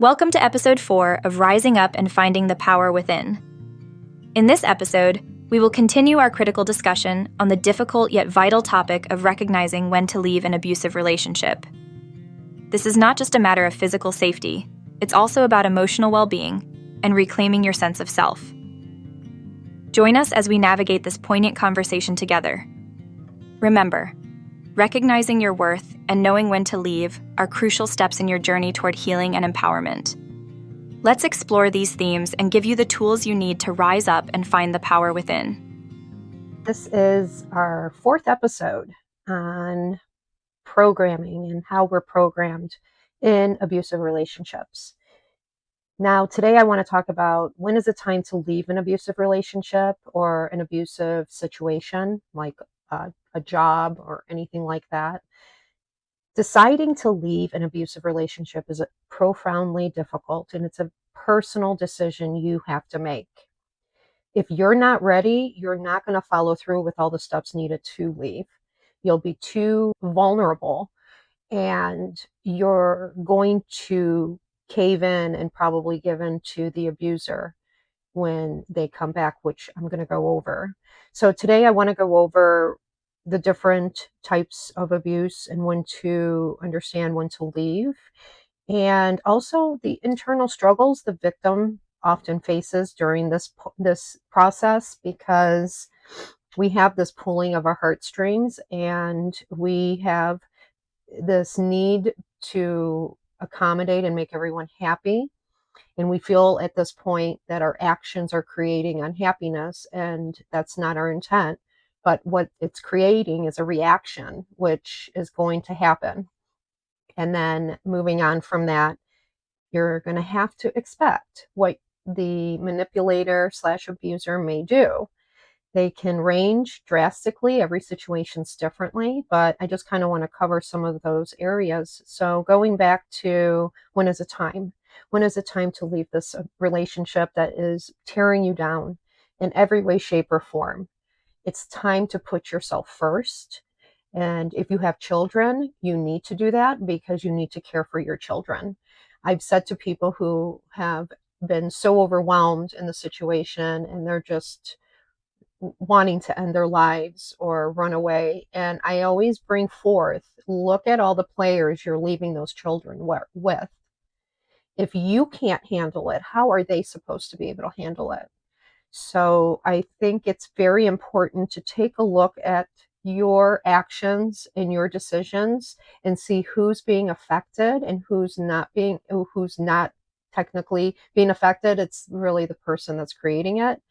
Welcome to episode 4 of Rising Up and Finding the Power Within. In this episode, we will continue our critical discussion on the difficult yet vital topic of recognizing when to leave an abusive relationship. This is not just a matter of physical safety, it's also about emotional well-being and reclaiming your sense of self. Join us as we navigate this poignant conversation together. Remember, recognizing your worth and knowing when to leave are crucial steps in your journey toward healing and empowerment. Let's explore these themes and give you the tools you need to rise up and find the power within. This is our 4th episode on programming and how we're programmed in abusive relationships. Now, today I want to talk about when is it time to leave an abusive relationship or an abusive situation, like a job or anything like that. Deciding to leave an abusive relationship is profoundly difficult, and it's a personal decision you have to make. If you're not ready, you're not going to follow through with all the steps needed to leave. You'll be too vulnerable, and you're going to cave in and probably give in to the abuser when they come back, which I'm going to go over. So today I want to go over the different types of abuse and when to understand when to leave, and also the internal struggles the victim often faces during this process, because we have this pulling of our heartstrings and we have this need to accommodate and make everyone happy. And we feel at this point that our actions are creating unhappiness, and that's not our intent. But what it's creating is a reaction, which is going to happen. And then moving on from that, you're going to have to expect what the manipulator / abuser may do. They can range drastically. Every situation's differently, but I just kind of want to cover some of those areas. So going back to when is it time? When is it time to leave this relationship that is tearing you down in every way, shape, or form? It's time to put yourself first. And if you have children, you need to do that because you need to care for your children. I've said to people who have been so overwhelmed in the situation and they're just wanting to end their lives or run away. And I always bring forth, look at all the players you're leaving those children with. If you can't handle it, how are they supposed to be able to handle it? So I think it's very important to take a look at your actions and your decisions and see who's being affected and who's not technically being affected. It's really the person that's creating it.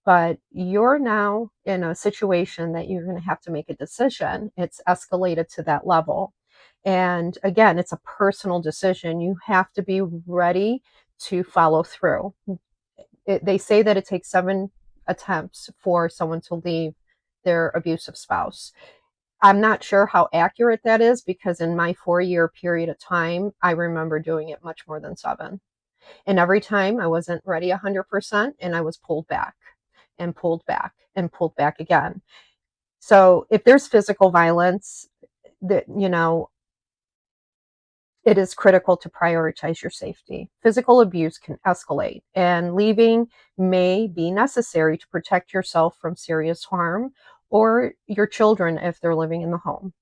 But you're now in a situation that you're going to have to make a decision. It's escalated to that level. And again, it's a personal decision. You have to be ready to follow through. They say that it takes 7 attempts for someone to leave their abusive spouse. I'm not sure how accurate that is, because in my 4-year period of time, I remember doing it much more than 7. And every time I wasn't ready 100%, and I was pulled back and pulled back and pulled back again. So if there's physical violence, that, it is critical to prioritize your safety. Physical abuse can escalate, and leaving may be necessary to protect yourself from serious harm or your children if they're living in the home.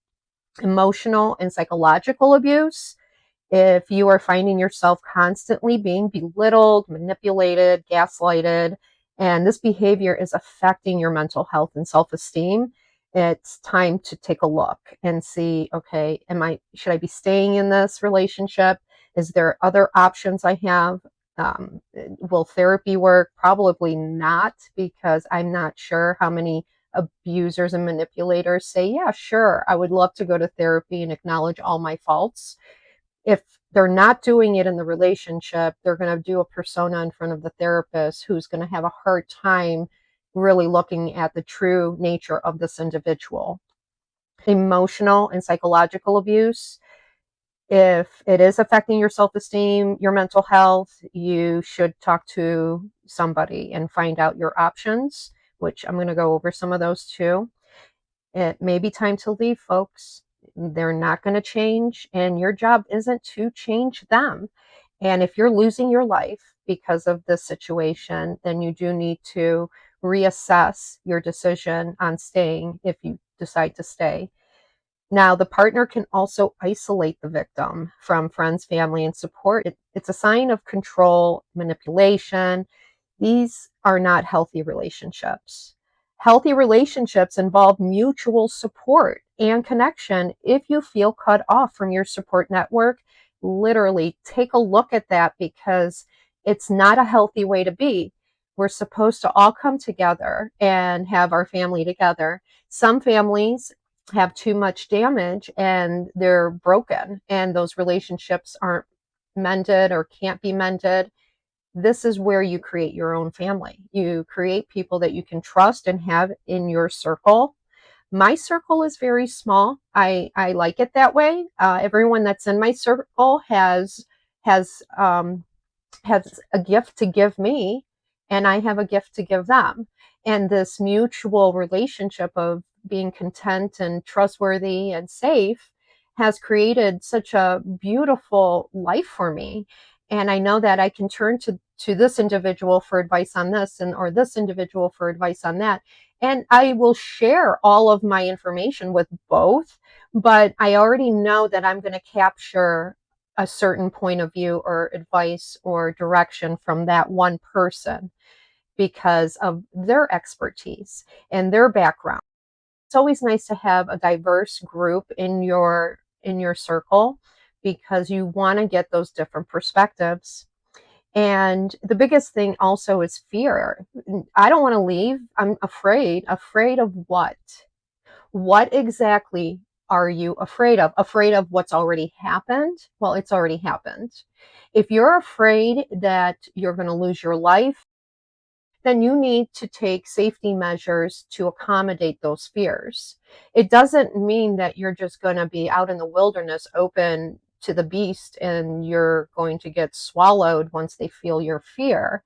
Emotional and psychological abuse, if you are finding yourself constantly being belittled, manipulated, gaslighted, and this behavior is affecting your mental health and self-esteem, it's time to take a look and see, okay, should I be staying in this relationship? Is there other options I have? Will therapy work? Probably not, because I'm not sure how many abusers and manipulators say, yeah, sure, I would love to go to therapy and acknowledge all my faults. If they're not doing it in the relationship, they're going to do a persona in front of the therapist who's going to have a hard time really looking at the true nature of this individual. Emotional and psychological abuse, if it is affecting your self-esteem, your mental health, you should talk to somebody and find out your options, which I'm going to go over some of those too. It may be time to leave, folks. They're not going to change, and your job isn't to change them. And if you're losing your life because of this situation, then you do need to reassess your decision on staying if you decide to stay. Now, the partner can also isolate the victim from friends, family, and support. It's a sign of control, manipulation. These are not healthy relationships. Healthy relationships involve mutual support and connection. If you feel cut off from your support network, literally take a look at that, because it's not a healthy way to be. We're supposed to all come together and have our family together. Some families have too much damage and they're broken, and those relationships aren't mended or can't be mended. This is where you create your own family. You create people that you can trust and have in your circle. My circle is very small. I like it that way. Everyone that's in my circle has has a gift to give me, and I have a gift to give them. And this mutual relationship of being content and trustworthy and safe has created such a beautiful life for me. And I know that I can turn to this individual for advice on this, and or this individual for advice on that. And I will share all of my information with both, but I already know that I'm going to capture a certain point of view or advice or direction from that one person because of their expertise and their background. It's always nice to have a diverse group in your circle, because you want to get those different perspectives. And the biggest thing also is fear. I don't want to leave. I'm afraid. Afraid of what? What exactly are you afraid of? Afraid of what's already happened? Well, it's already happened. If you're afraid that you're going to lose your life, then you need to take safety measures to accommodate those fears. It doesn't mean that you're just going to be out in the wilderness open to the beast and you're going to get swallowed once they feel your fear.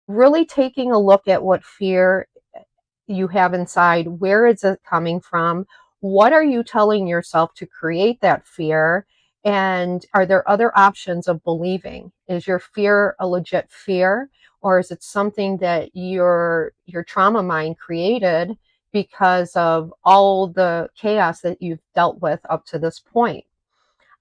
Really taking a look at what fear you have inside. Where is it coming from? What are you telling yourself to create that fear? And are there other options of believing? Is your fear a legit fear, or is it something that your trauma mind created because of all the chaos that you've dealt with up to this point?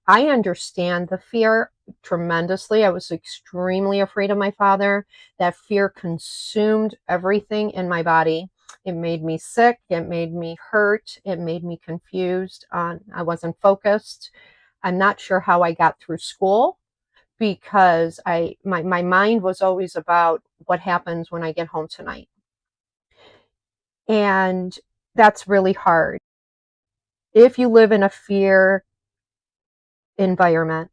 I understand the fear tremendously. I was extremely afraid of my father. That fear consumed everything in my body. It made me sick. It made me hurt. It made me confused. I wasn't focused. I'm not sure how I got through school, because my mind was always about what happens when I get home tonight. And that's really hard. If you live in a fear environment,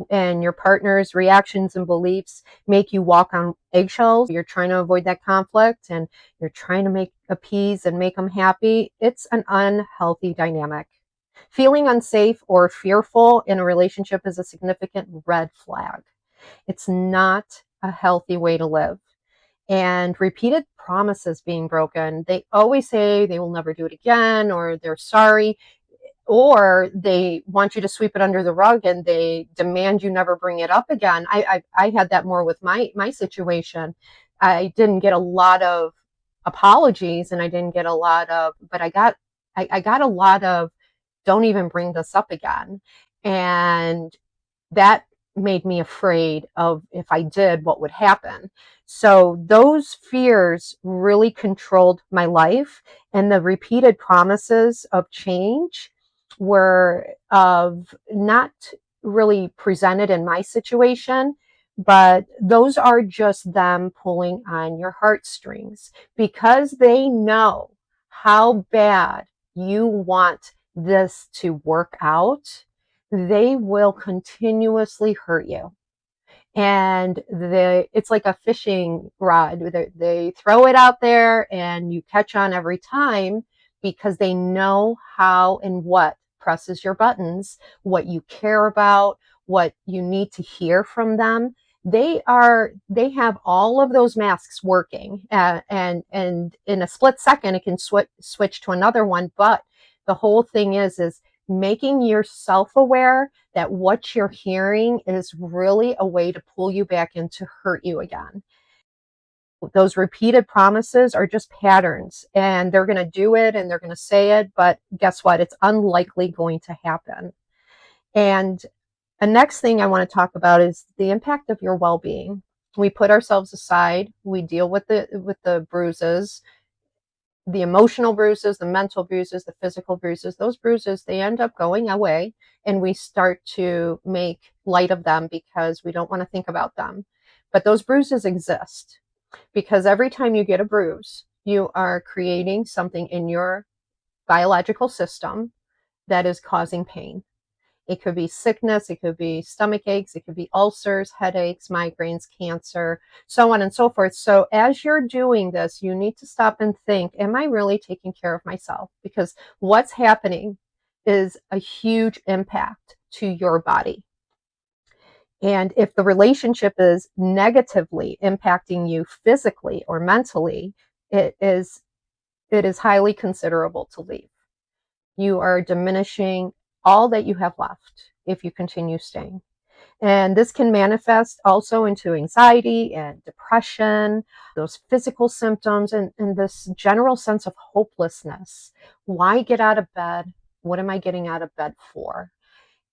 and your partner's reactions and beliefs make you walk on eggshells, you're trying to avoid that conflict and you're trying to appease and make them happy, it's an unhealthy dynamic. Feeling unsafe or fearful in a relationship is a significant red flag. It's not a healthy way to live. And repeated promises being broken, they always say they will never do it again, or they're sorry, or they want you to sweep it under the rug and they demand you never bring it up again. I had that more with my situation. I didn't get a lot of apologies, and I didn't get a lot of, but I got a lot of, don't even bring this up again. And that made me afraid of, if I did, what would happen. So those fears really controlled my life, and the repeated promises of change were of not really presented in my situation, but those are just them pulling on your heartstrings, because they know how bad you want this to work out. They will continuously hurt you. And it's like a fishing rod. They throw it out there and you catch on every time, because they know how and what presses your buttons, what you care about, what you need to hear from them. They have all of those masks working, and in a split second it can switch to another one. But the whole thing is making yourself aware that what you're hearing is really a way to pull you back in to hurt you again. Those repeated promises are just patterns, and they're going to do it and they're going to say it, but guess what? It's unlikely going to happen. And the next thing I want to talk about is the impact of your well-being. We put ourselves aside, we deal with the bruises, the emotional bruises, the mental bruises, the physical bruises. Those bruises, they end up going away, and we start to make light of them because we don't want to think about them. But those bruises exist because every time you get a bruise, you are creating something in your biological system that is causing pain. It could be sickness, it could be stomach aches, it could be ulcers, headaches, migraines, cancer, so on and so forth. So as you're doing this, you need to stop and think, am I really taking care of myself? Because what's happening is a huge impact to your body. And if the relationship is negatively impacting you physically or mentally, it is highly considerable to leave. You are diminishing all that you have left if you continue staying. And this can manifest also into anxiety and depression, those physical symptoms, and this general sense of hopelessness. Why get out of bed? What am I getting out of bed for?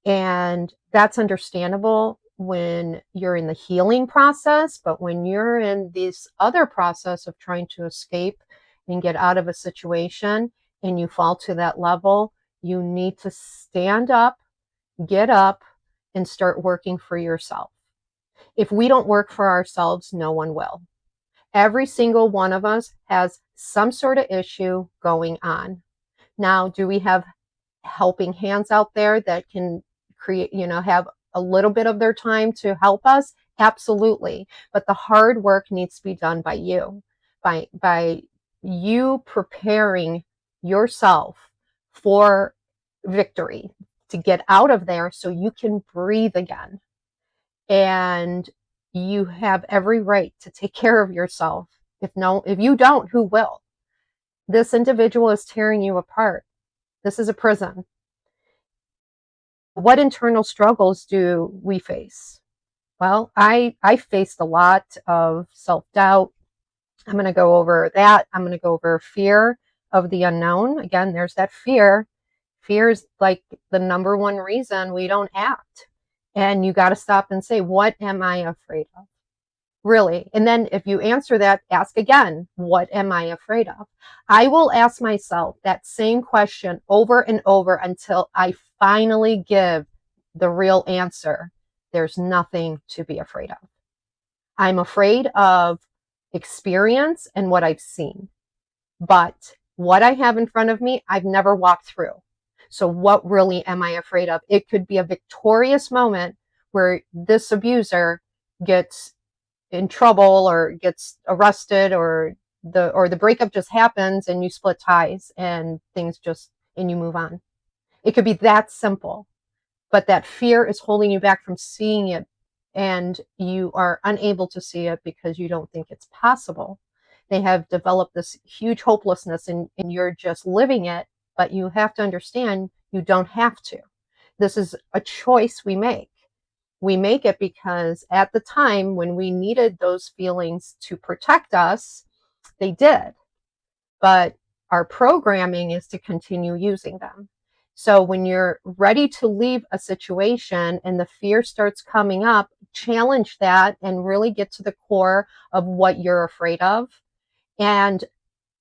And that's understandable when you're in the healing process, but when you're in this other process of trying to escape and get out of a situation and you fall to that level, you need to stand up, get up, and start working for yourself. If we don't work for ourselves, no one will. Every single one of us has some sort of issue going on. Now, do we have helping hands out there that can create, have a little bit of their time to help us? Absolutely. But the hard work needs to be done by you, by you preparing yourself for victory, to get out of there so you can breathe again. And you have every right to take care of yourself. If you don't, who will? This individual is tearing you apart. This is a prison. What internal struggles do we face? Well, I faced a lot of self-doubt. I'm going to go over that. I'm going to go over fear of the unknown. Again, there's that fear. Fear is like the number one reason we don't act. And you got to stop and say, what am I afraid of? Really? And then if you answer that, ask again, what am I afraid of? I will ask myself that same question over and over until I finally give the real answer. There's nothing to be afraid of. I'm afraid of experience and what I've seen. But what I have in front of me, I've never walked through. So what really am I afraid of? It could be a victorious moment where this abuser gets in trouble or gets arrested, or the breakup just happens and you split ties and and you move on. It could be that simple, but that fear is holding you back from seeing it, and you are unable to see it because you don't think it's possible. They have developed this huge hopelessness, and you're just living it, but you have to understand you don't have to. This is a choice we make. We make it because at the time when we needed those feelings to protect us, they did. But our programming is to continue using them. So when you're ready to leave a situation and the fear starts coming up, challenge that and really get to the core of what you're afraid of. And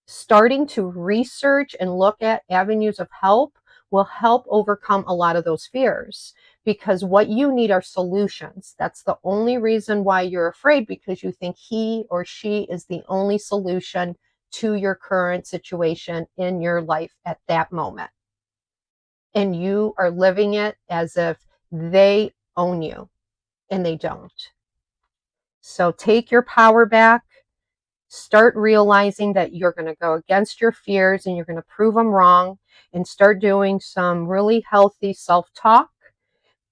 starting to research and look at avenues of help will help overcome a lot of those fears, because what you need are solutions. That's the only reason why you're afraid, because you think he or she is the only solution to your current situation in your life at that moment. And you are living it as if they own you, and they don't. So take your power back. Start realizing that you're going to go against your fears and you're going to prove them wrong, and start doing some really healthy self-talk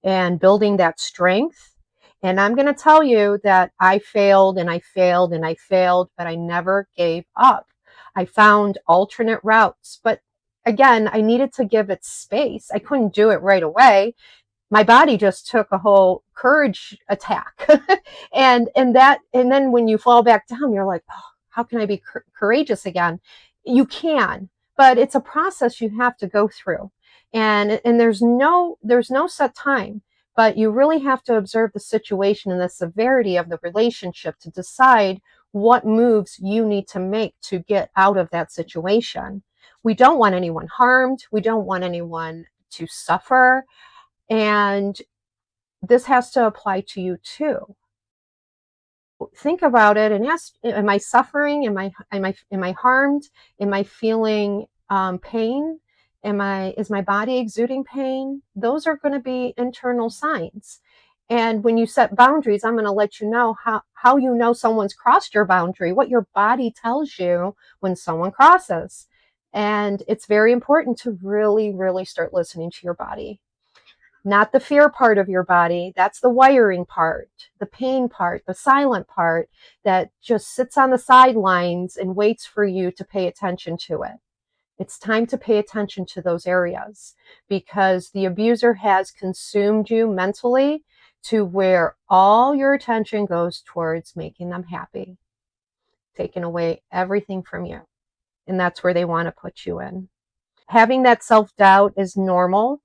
and building that strength. And I'm going to tell you that I failed and I failed and I failed, but I never gave up. I found alternate routes, but again, I needed to give it space. I couldn't do it right away. My body just took a whole courage attack. And then when you fall back down, you're like, oh, how can I be courageous again? You can, but it's a process you have to go through. And there's no set time, but you really have to observe the situation and the severity of the relationship to decide what moves you need to make to get out of that situation. We don't want anyone harmed. We don't want anyone to suffer. And this has to apply to you too. Think about it and ask, am I suffering? Am I harmed? Am I feeling pain? Is my body exuding pain? Those are going to be internal signs. And when you set boundaries, I'm going to let you know how you know someone's crossed your boundary, what your body tells you when someone crosses. And it's very important to really, really start listening to your body. Not the fear part of your body. That's the wiring part, the pain part, the silent part that just sits on the sidelines and waits for you to pay attention to it. It's time to pay attention to those areas because the abuser has consumed you mentally to where all your attention goes towards making them happy, taking away everything from you. And that's where they want to put you in. Having that self-doubt is normal.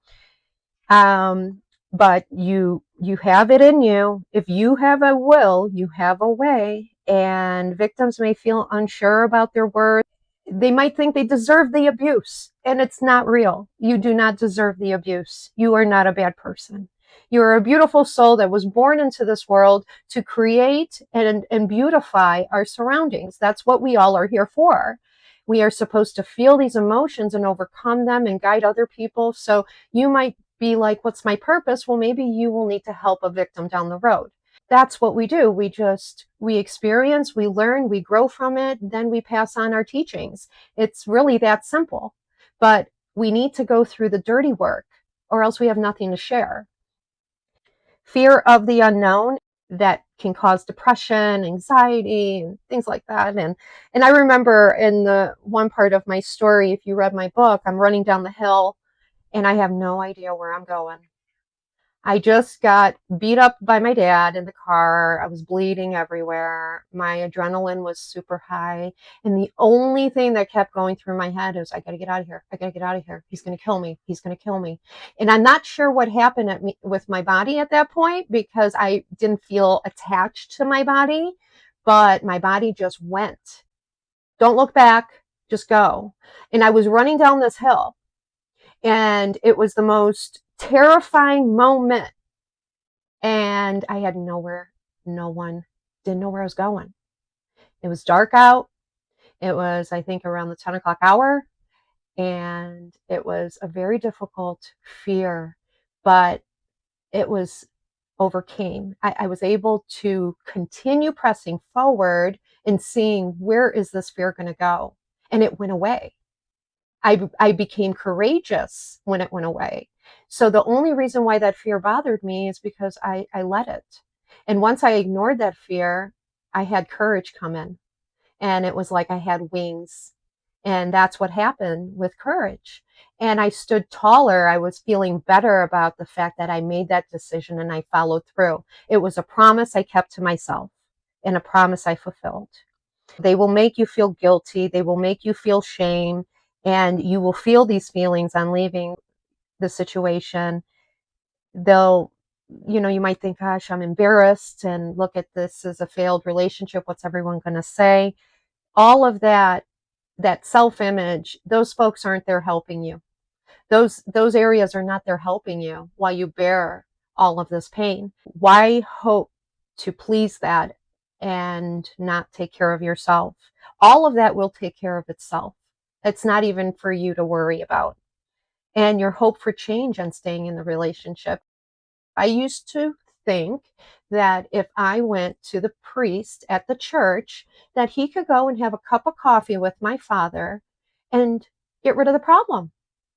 But you have it in you. If you have a will, you have a way. And victims may feel unsure about their worth. They might think they deserve the abuse, and it's not real. You do not deserve the abuse. You are not a bad person. You are a beautiful soul that was born into this world to create and beautify our surroundings. That's what we all are here for. We are supposed to feel these emotions and overcome them and guide other people. So you might be like, what's my purpose? Well, maybe you will need to help a victim down the road. That's what we do. We experience, we learn, we grow from it, then we pass on our teachings. It's really that simple. But we need to go through the dirty work or else we have nothing to share. Fear of the unknown, that can cause depression, anxiety, and things like that. And I remember in the one part of my story, if you read my book, I'm running down the hill and I have no idea where I'm going. I just got beat up by my dad in the car. I was bleeding everywhere. My adrenaline was super high. And the only thing that kept going through my head is, I got to get out of here. I got to get out of here. He's going to kill me. He's going to kill me. And I'm not sure what happened with my body at that point because I didn't feel attached to my body, but my body just went. Don't look back. Just go. And I was running down this hill. And it was the most terrifying moment. And I had no one, didn't know where I was going. It was dark out. It was, I think, around the 10 o'clock hour. And it was a very difficult fear, but it was overcame. I was able to continue pressing forward and seeing, where is this fear going to go? And it went away. I became courageous when it went away. So the only reason why that fear bothered me is because I let it. And once I ignored that fear, I had courage come in. And it was like I had wings. And that's what happened with courage. And I stood taller. I was feeling better about the fact that I made that decision and I followed through. It was a promise I kept to myself and a promise I fulfilled. They will make you feel guilty. They will make you feel shame. And you will feel these feelings on leaving the situation. You might think, gosh, I'm embarrassed and look at this as a failed relationship. What's everyone going to say? All of that self-image, those folks aren't there helping you. Those areas are not there helping you while you bear all of this pain. Why hope to please that and not take care of yourself? All of that will take care of itself. It's not even for you to worry about. And your hope for change and staying in the relationship. I used to think that if I went to the priest at the church, that he could go and have a cup of coffee with my father and get rid of the problem.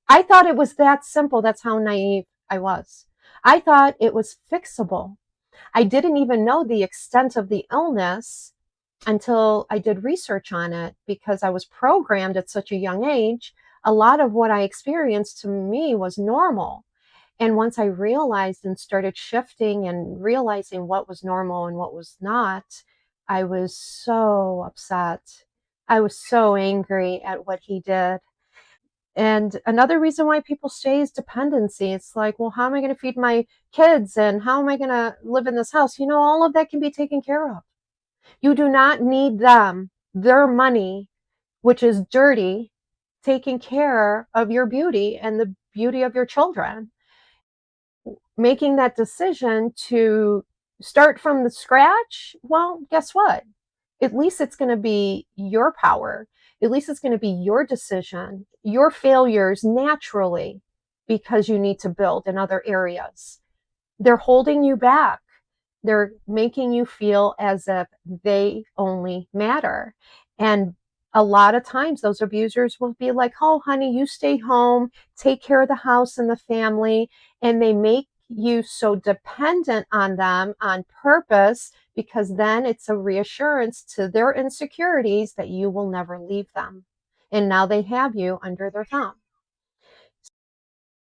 I thought it was that simple. That's how naive I was. I thought it was fixable. I didn't even know the extent of the illness until I did research on it because I was programmed at such a young age. a lot of what I experienced to me was normal. And once I realized and started shifting and realizing what was normal and what was not, I was so upset. I was so angry at what he did. And another reason why people stay is dependency. It's like, well, how am I going to feed my kids and how am I going to live in this house? All of that can be taken care of. You do not need them, their money, which is dirty, taking care of your beauty and the beauty of your children. Making that decision to start from the scratch, well, guess what? At least it's going to be your power. At least it's going to be your decision, your failures naturally, because you need to build in other areas. They're holding you back. They're making you feel as if they only matter. And a lot of times those abusers will be like, oh, honey, you stay home, take care of the house and the family. And they make you so dependent on them on purpose, because then it's a reassurance to their insecurities that you will never leave them. And now they have you under their thumb.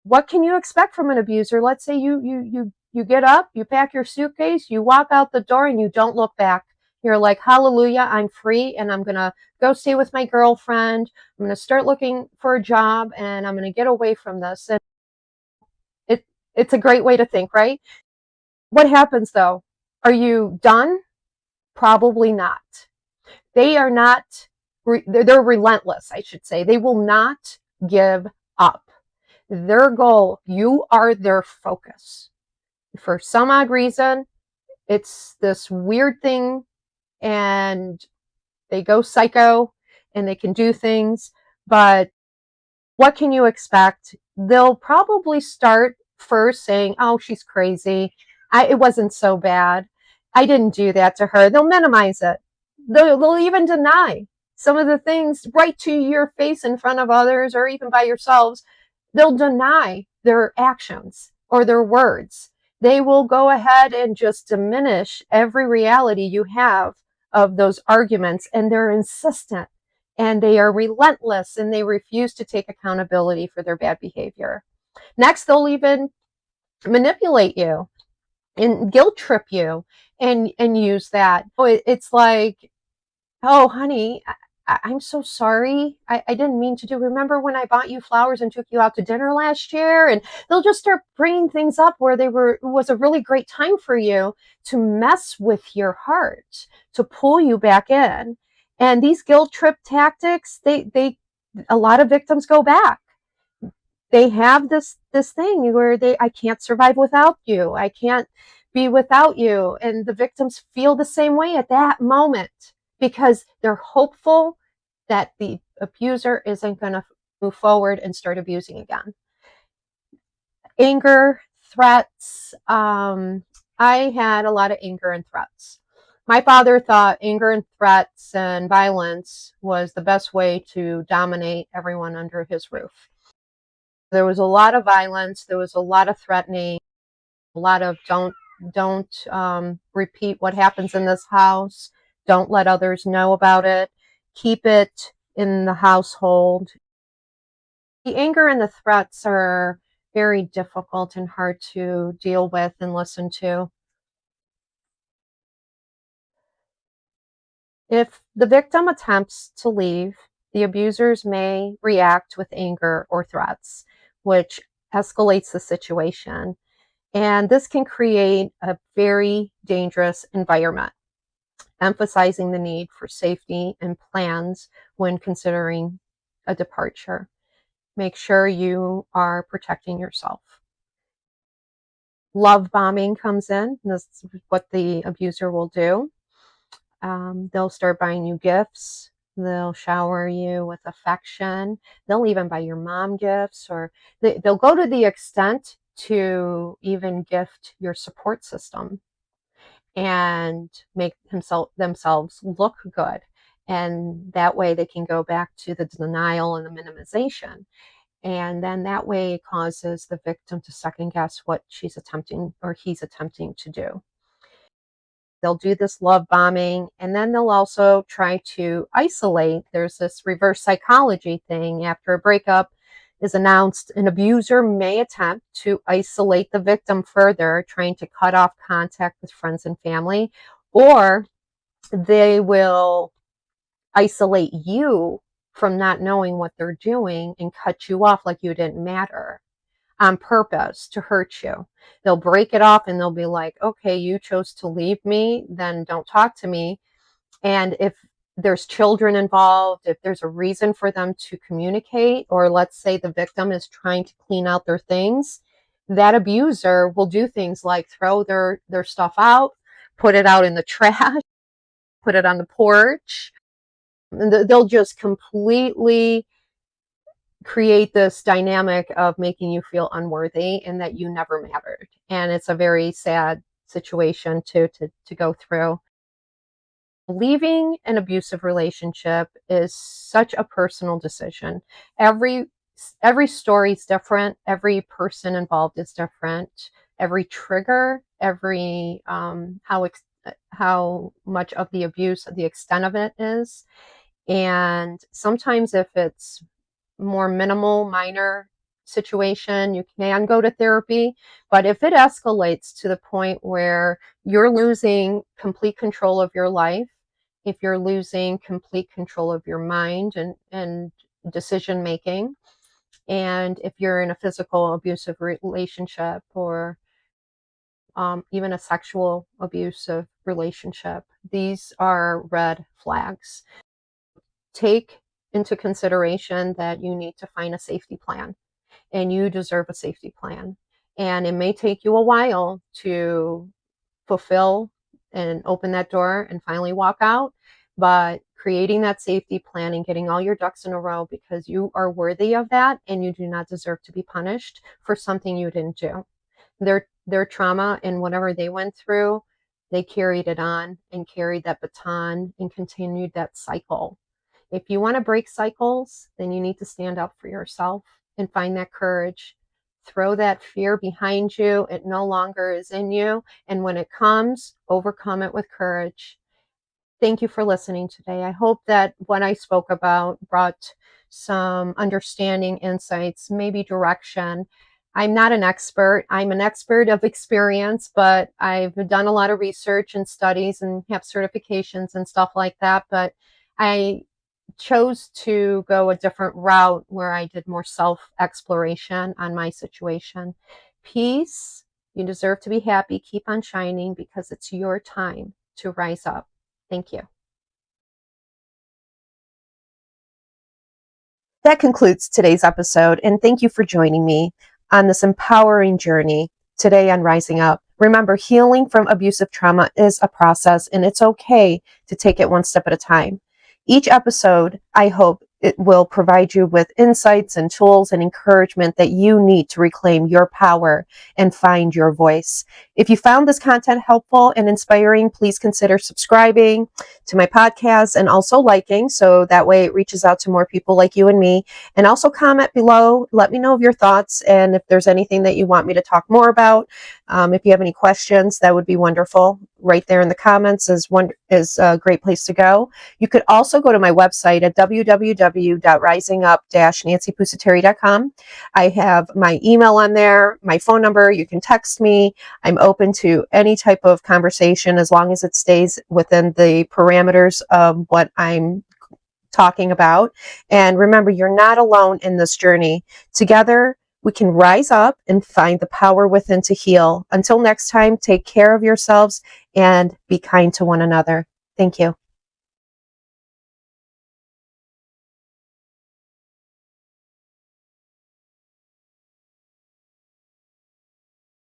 What can you expect from an abuser? Let's say you get up, you pack your suitcase, you walk out the door, and you don't look back. You're like, hallelujah, I'm free, and I'm gonna go stay with my girlfriend. I'm gonna start looking for a job, and I'm gonna get away from this. And it's a great way to think, right? What happens though? Are you done? Probably not. They are not. They're relentless, I should say. They will not give up. Their goal, you are their focus. For some odd reason, it's this weird thing, and they go psycho and they can do things, but what can you expect? They'll probably start first saying, oh, she's crazy. It wasn't so bad. I didn't do that to her. They'll minimize it. They'll even deny some of the things right to your face in front of others or even by yourselves. They'll deny their actions or their words. They will go ahead and just diminish every reality you have of those arguments, and they're insistent and they are relentless and they refuse to take accountability for their bad behavior. Next, they'll even manipulate you and guilt trip you and use that. It's like, oh, honey, I'm so sorry. I didn't mean to do. Remember when I bought you flowers and took you out to dinner last year? And they'll just start bringing things up where it was a really great time for you to mess with your heart, to pull you back in. And these guilt trip tactics, a lot of victims go back. They have this thing where I can't survive without you. I can't be without you. And the victims feel the same way at that moment because they're hopeful that the abuser isn't going to move forward and start abusing again. Anger, threats. I had a lot of anger and threats. My father thought anger and threats and violence was the best way to dominate everyone under his roof. There was a lot of violence. There was a lot of threatening, a lot of don't repeat what happens in this house. Don't let others know about it. Keep it in the household. The anger and the threats are very difficult and hard to deal with and listen to. If the victim attempts to leave, the abusers may react with anger or threats, which escalates the situation. And this can create a very dangerous environment, emphasizing the need for safety and plans when considering a departure. Make sure you are protecting yourself. Love bombing comes in. This is what the abuser will do. They'll start buying you gifts. They'll shower you with affection. They'll even buy your mom gifts, or they'll go to the extent to even gift your support system and make themselves look good. And that way they can go back to the denial and the minimization. And then that way it causes the victim to second guess what she's attempting or he's attempting to do. They'll do this love bombing, and then they'll also try to isolate. There's this reverse psychology thing. After a breakup is announced, an abuser may attempt to isolate the victim further, trying to cut off contact with friends and family, or they will isolate you from not knowing what they're doing and cut you off like you didn't matter on purpose to hurt you. They'll break it off and they'll be like, okay, you chose to leave me, then don't talk to me. And if there's children involved, if there's a reason for them to communicate, or let's say the victim is trying to clean out their things, that abuser will do things like throw their stuff out, put it out in the trash, put it on the porch. They'll just completely create this dynamic of making you feel unworthy and that you never mattered. And it's a very sad situation to go through. Leaving an abusive relationship is such a personal decision. Every story is different. Every person involved is different. Every trigger, every how much of the abuse, the extent of it is. And sometimes if it's more minimal, minor situation, you can go to therapy. But if it escalates to the point where you're losing complete control of your life, if you're losing complete control of your mind and decision making, and if you're in a physical abusive relationship, or even a sexual abusive relationship, these are red flags. Take into consideration that you need to find a safety plan, and you deserve a safety plan. And it may take you a while to fulfill and open that door and finally walk out, but creating that safety plan and getting all your ducks in a row, because you are worthy of that and you do not deserve to be punished for something you didn't do. Their trauma and whatever they went through, they carried it on and carried that baton and continued that cycle. If you want to break cycles, then you need to stand up for yourself and find that courage. Throw that fear behind you. It no longer is in you. And when it comes, overcome it with courage. Thank you for listening today. I hope that what I spoke about brought some understanding, insights, maybe direction. I'm not an expert. I'm an expert of experience, but I've done a lot of research and studies and have certifications and stuff like that. But I chose to go a different route where I did more self-exploration on my situation. Peace. You deserve to be happy. Keep on shining, because it's your time to rise up. Thank you. That concludes today's episode, and thank you for joining me on this empowering journey today on Rising Up. Remember, healing from abusive trauma is a process, and it's okay to take it one step at a time. Each episode, I hope it will provide you with insights and tools and encouragement that you need to reclaim your power and find your voice. If you found this content helpful and inspiring, please consider subscribing to my podcast and also liking, so that way it reaches out to more people like you and me. And also comment below. Let me know of your thoughts, and if there's anything that you want me to talk more about. If you have any questions, that would be wonderful. Right there in the comments is a great place to go. You could also go to my website at www.risingup-nancypusateri.com. I have my email on there, my phone number. You can text me. I'm open to any type of conversation as long as it stays within the parameters of what I'm talking about. And remember, you're not alone in this journey. Together, we can rise up and find the power within to heal. Until next time, take care of yourselves and be kind to one another. Thank you.